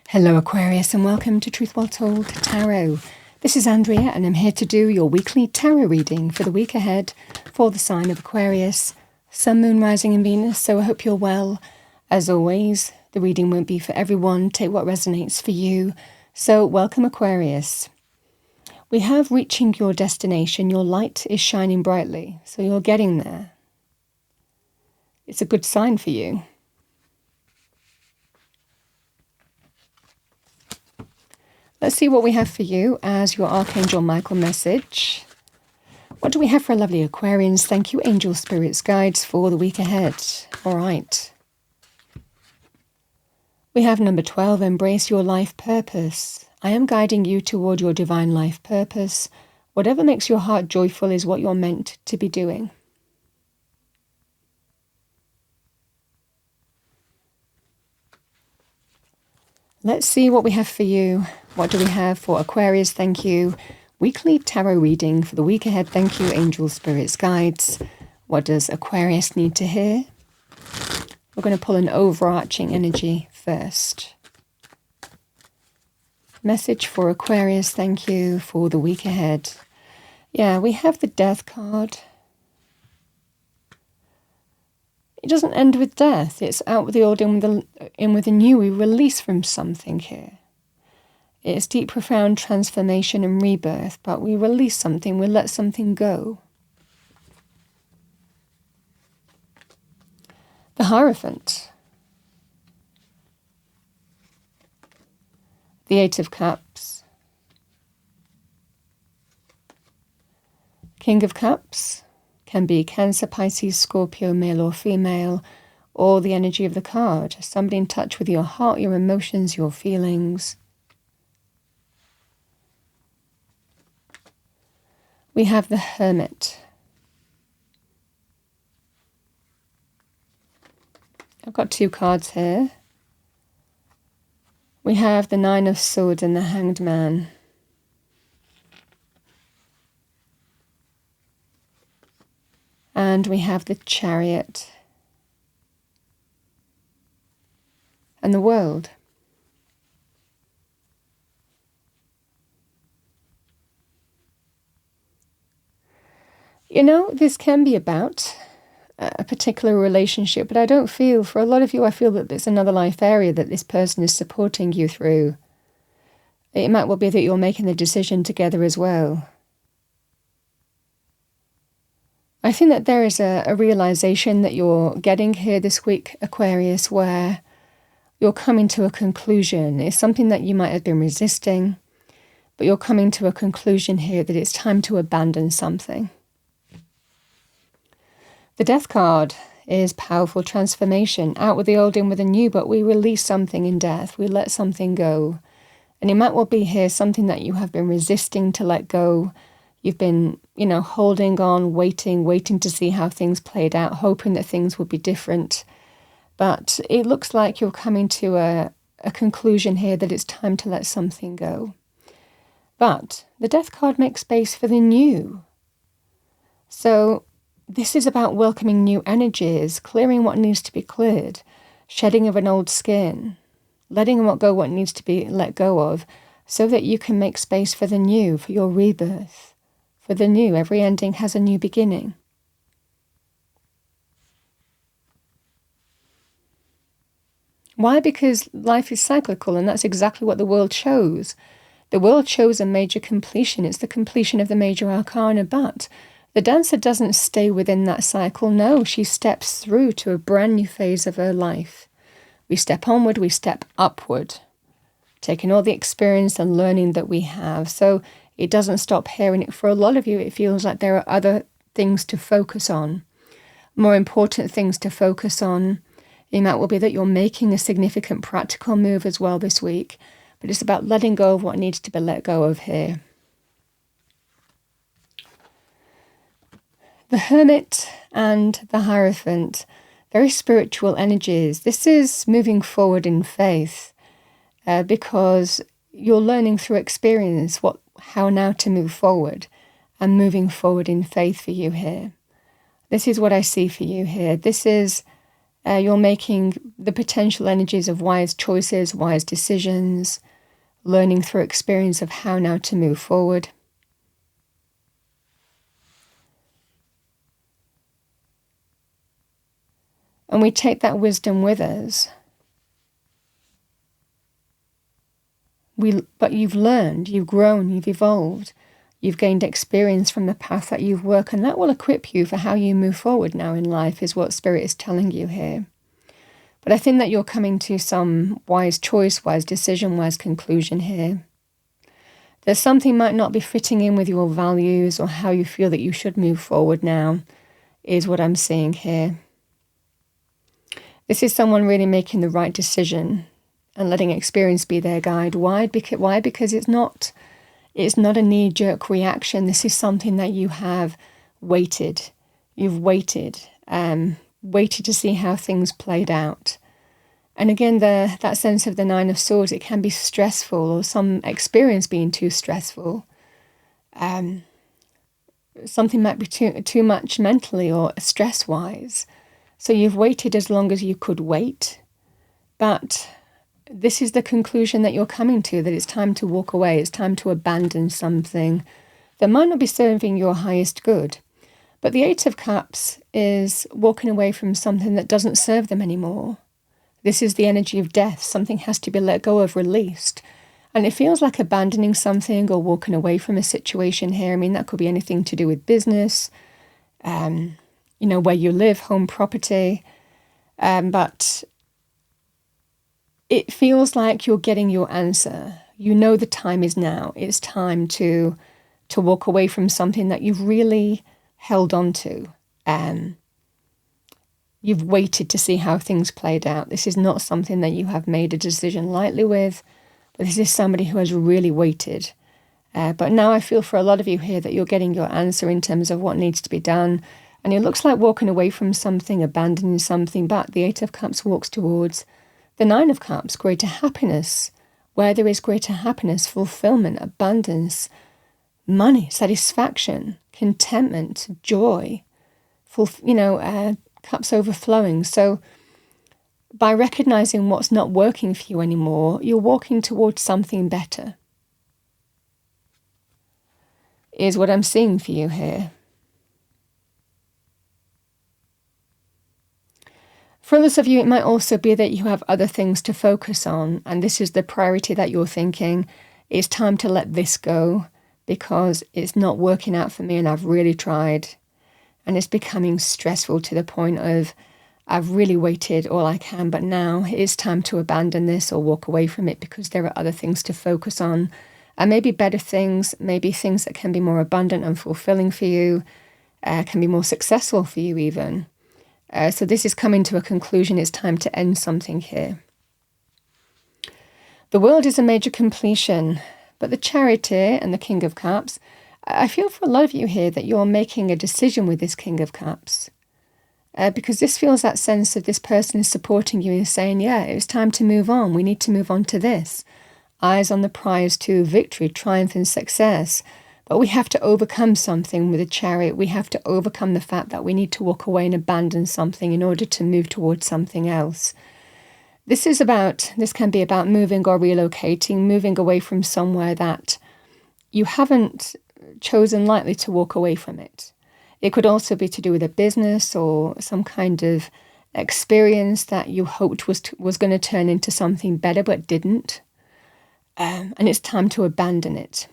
Hello Aquarius and welcome to Truth Well Told Tarot. This is Andrea and I'm here to do your weekly tarot reading for the week ahead for the sign of Aquarius, Sun, Moon, Rising and Venus, so I hope you're well. As always, the reading won't be for everyone, take what resonates for you. So welcome Aquarius. We have reaching your destination, your light is shining brightly, so you're getting there. It's a good sign for you. Let's see what we have for you as your Archangel Michael message. What do we have for our lovely Aquarians? Thank you, angel spirits, guides for the week ahead. All right. We have number 12, embrace your life purpose. I am guiding you toward your divine life purpose. Whatever makes your heart joyful is what you're meant to be doing. Let's see what we have for you. What do we have for Aquarius? Thank you. Weekly tarot reading for the week ahead. Thank you, angel spirits, guides. What does Aquarius need to hear? We're going to pull an overarching energy first. Message for Aquarius. Thank you for the week ahead. Yeah, we have the Death card. It doesn't end with death. It's out with the old, in with the new. We release from something here. It's deep, profound transformation and rebirth, but we release something. We let something go. The Hierophant. The Eight of Cups. King of Cups. Can be Cancer, Pisces, Scorpio, male or female, or the energy of the card. Somebody in touch with your heart, your emotions, your feelings. We have the Hermit. I've got two cards here. We have the Nine of Swords and the Hanged Man. And we have the Chariot and the World. You know, this can be about a particular relationship, but I don't feel, for a lot of you, I feel that there's another life area that this person is supporting you through. It might well be that you're making the decision together as well. I think that there is a realization that you're getting here this week, Aquarius, where you're coming to a conclusion. It's something that you might have been resisting, but you're coming to a conclusion here that it's time to abandon something. The Death card is powerful transformation. Out with the old, in with the new, but we release something in death. We let something go. And it might well be here something that you have been resisting to let go. You've been, holding on, waiting to see how things played out, hoping that things would be different. But it looks like you're coming to a conclusion here that it's time to let something go. But the Death card makes space for the new. So this is about welcoming new energies, clearing what needs to be cleared, shedding of an old skin, letting what needs to be let go of, so that you can make space for the new, for your rebirth. For the new, every ending has a new beginning. Why? Because life is cyclical, and that's exactly what the world shows. The world shows a major completion. It's the completion of the major arcana, but the dancer doesn't stay within that cycle. No, she steps through to a brand new phase of her life. We step onward, we step upward, taking all the experience and learning that we have. So it doesn't stop here, and for a lot of you, it feels like there are other things to focus on, more important things to focus on. It might well be that you're making a significant practical move as well this week, but it's about letting go of what needs to be let go of here. The Hermit and the Hierophant, very spiritual energies. This is moving forward in faith because you're learning through experience how now to move forward, and moving forward in faith for you here. This is what I see for you here. This is You're making the potential energies of wise choices, wise decisions, learning through experience of how now to move forward. And we take that wisdom with us. But you've learned, you've grown, you've evolved, you've gained experience from the path that you've worked, and that will equip you for how you move forward now in life, is what Spirit is telling you here. But I think that you're coming to some wise choice, wise decision, wise conclusion here. There's something might not be fitting in with your values or how you feel that you should move forward now, is what I'm seeing here. This is someone really making the right decision and letting experience be their guide. Why? Because it's not a knee-jerk reaction. This is something that you have waited. You've waited to see how things played out. And again, that sense of the Nine of Swords, it can be stressful, or some experience being too stressful. Something might be too much mentally or stress-wise. So you've waited as long as you could wait. But this is the conclusion that you're coming to, that it's time to walk away. It's time to abandon something that might not be serving your highest good. But the Eight of Cups is walking away from something that doesn't serve them anymore. This is the energy of death. Something has to be let go of, released. And it feels like abandoning something or walking away from a situation here. I mean, that could be anything to do with business, where you live, home, property. But it feels like you're getting your answer. You know the time is now. It's time to walk away from something that you've really held on to. You've waited to see how things played out. This is not something that you have made a decision lightly with, but this is somebody who has really waited. But now I feel for a lot of you here that you're getting your answer in terms of what needs to be done. And it looks like walking away from something, abandoning something, but the Eight of Cups walks towards the Nine of Cups, greater happiness. Where there is greater happiness, fulfillment, abundance, money, satisfaction, contentment, joy, cups overflowing. So by recognizing what's not working for you anymore, you're walking towards something better, is what I'm seeing for you here. For others of you, it might also be that you have other things to focus on, and this is the priority that you're thinking, it's time to let this go because it's not working out for me and I've really tried. And it's becoming stressful to the point of, I've really waited all I can, but now it's time to abandon this or walk away from it because there are other things to focus on. And maybe better things, maybe things that can be more abundant and fulfilling for you, can be more successful for you even. So this is coming to a conclusion. It's time to end something here. The World is a major completion, but the Charioteer and the King of Cups, I feel for a lot of you here that you're making a decision with this King of Cups. Because this feels that sense of this person is supporting you and saying, yeah, it's time to move on. We need to move on to this. Eyes on the prize to victory, triumph and success. But we have to overcome something with a Chariot. We have to overcome the fact that we need to walk away and abandon something in order to move towards something else. This can be about moving or relocating, moving away from somewhere that you haven't chosen lightly to walk away from it. It could also be to do with a business or some kind of experience that you hoped was going to turn into something better but didn't. And it's time to abandon it.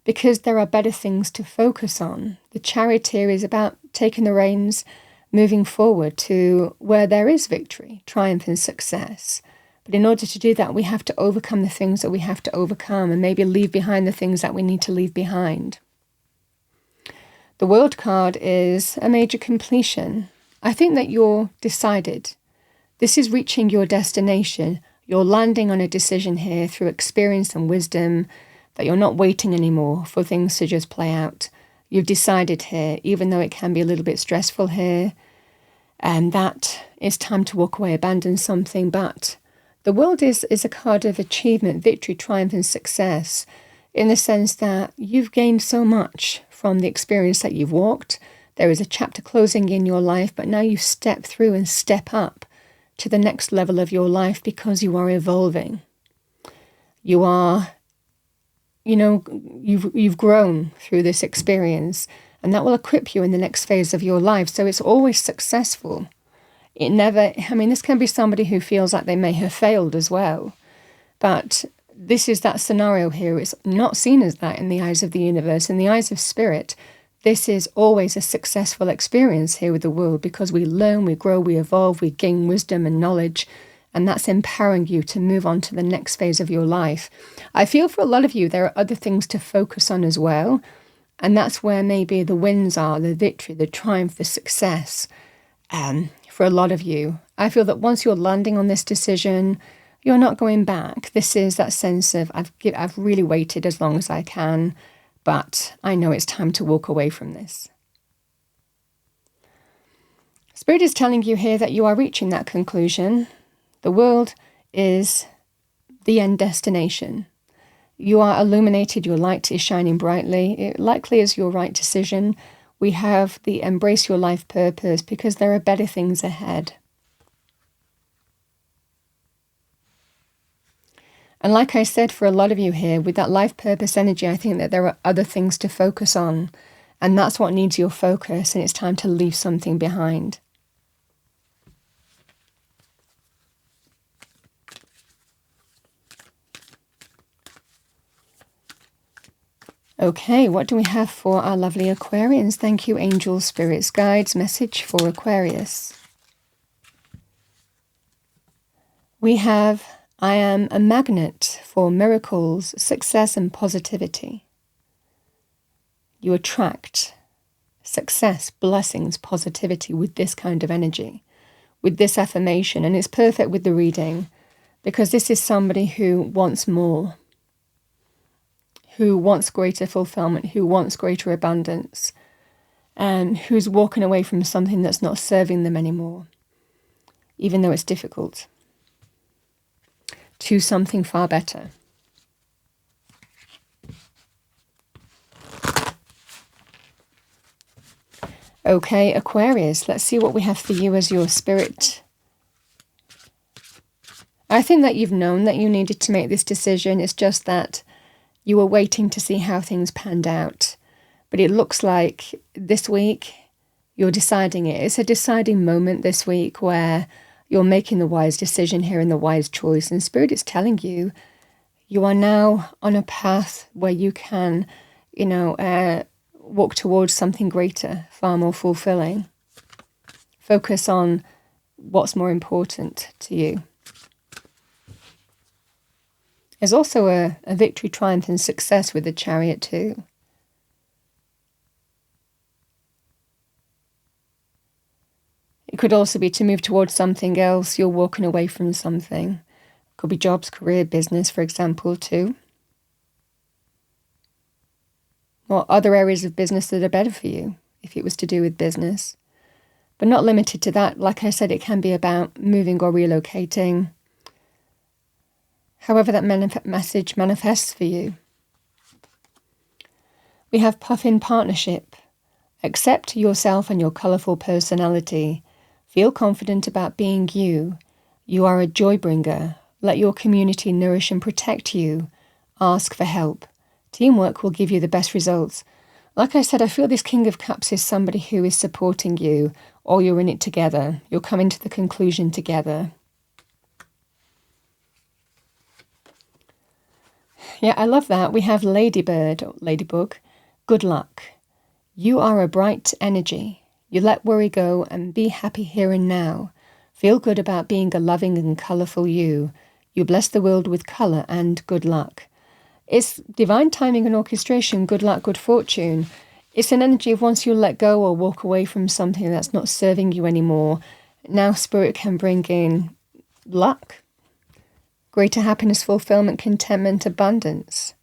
Because there are better things to focus on. The Charioteer is about taking the reins, moving forward to where there is victory, triumph and success. But in order to do that, we have to overcome the things that we have to overcome and maybe leave behind the things that we need to leave behind. The World card is a major completion. I think that you're decided. This is reaching your destination. You're landing on a decision here through experience and wisdom, that you're not waiting anymore for things to just play out. You've decided here, even though it can be a little bit stressful here, and that it's time to walk away, abandon something. But the World is a card of achievement, victory, triumph and success, in the sense that you've gained so much from the experience that you've walked, There is a chapter closing in your life, but now you step through and step up to the next level of your life because you are evolving. You are, you've grown through this experience, and that will equip you in the next phase of your life. So it's always successful. This can be somebody who feels like they may have failed as well. But this is that scenario here. It's not seen as that in the eyes of the universe. In the eyes of spirit, this is always a successful experience here with the world, because we learn, we grow, we evolve, we gain wisdom and knowledge, and that's empowering you to move on to the next phase of your life. I feel for a lot of you, there are other things to focus on as well, and that's where maybe the wins are, the victory, the triumph, the success. For a lot of you, I feel that once you're landing on this decision, you're not going back. This is that sense of, I've really waited as long as I can, but I know it's time to walk away from this. Spirit is telling you here that you are reaching that conclusion. The world is the end destination. You are illuminated, your light is shining brightly. It likely is your right decision. We have the embrace your life purpose, because there are better things ahead. And like I said, for a lot of you here, with that life purpose energy, I think that there are other things to focus on. And that's what needs your focus, and it's time to leave something behind. Okay, what do we have for our lovely Aquarians? Thank you, angels, spirits, guides. Message for Aquarius. We have, I am a magnet for miracles, success, and positivity. You attract success, blessings, positivity with this kind of energy, with this affirmation. And it's perfect with the reading, because this is somebody who wants more, who wants greater fulfillment, who wants greater abundance, and who's walking away from something that's not serving them anymore, even though it's difficult, to something far better. Okay, Aquarius, let's see what we have for you as your spirit. I think that you've known that you needed to make this decision. It's just that you were waiting to see how things panned out. But it looks like this week you're deciding it. It's a deciding moment this week where you're making the wise decision here and the wise choice. And Spirit is telling you, you are now on a path where you can, walk towards something greater, far more fulfilling. Focus on what's more important to you. There's also a victory, triumph, and success with the Chariot too. It could also be to move towards something else. You're walking away from something. Could be jobs, career, business, for example, too. Or other areas of business that are better for you, if it was to do with business. But not limited to that. Like I said, it can be about moving or relocating. However that message manifests for you. We have Puffin Partnership. Accept yourself and your colourful personality. Feel confident about being you. You are a joy bringer. Let your community nourish and protect you. Ask for help. Teamwork will give you the best results. Like I said, I feel this King of Cups is somebody who is supporting you, or you're in it together. You're coming to the conclusion together. Yeah, I love that. We have Ladybird, or Ladybug. Good luck. You are a bright energy. You let worry go and be happy here and now. Feel good about being a loving and colourful you. You bless the world with colour and good luck. It's divine timing and orchestration, good luck, good fortune. It's an energy of once you let go or walk away from something that's not serving you anymore, now Spirit can bring in luck, greater happiness, fulfillment, contentment, abundance.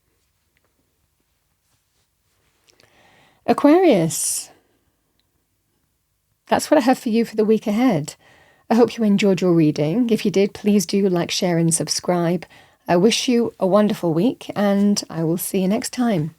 Aquarius, that's what I have for you for the week ahead. I hope you enjoyed your reading. If you did, please do like, share and subscribe. I wish you a wonderful week, and I will see you next time.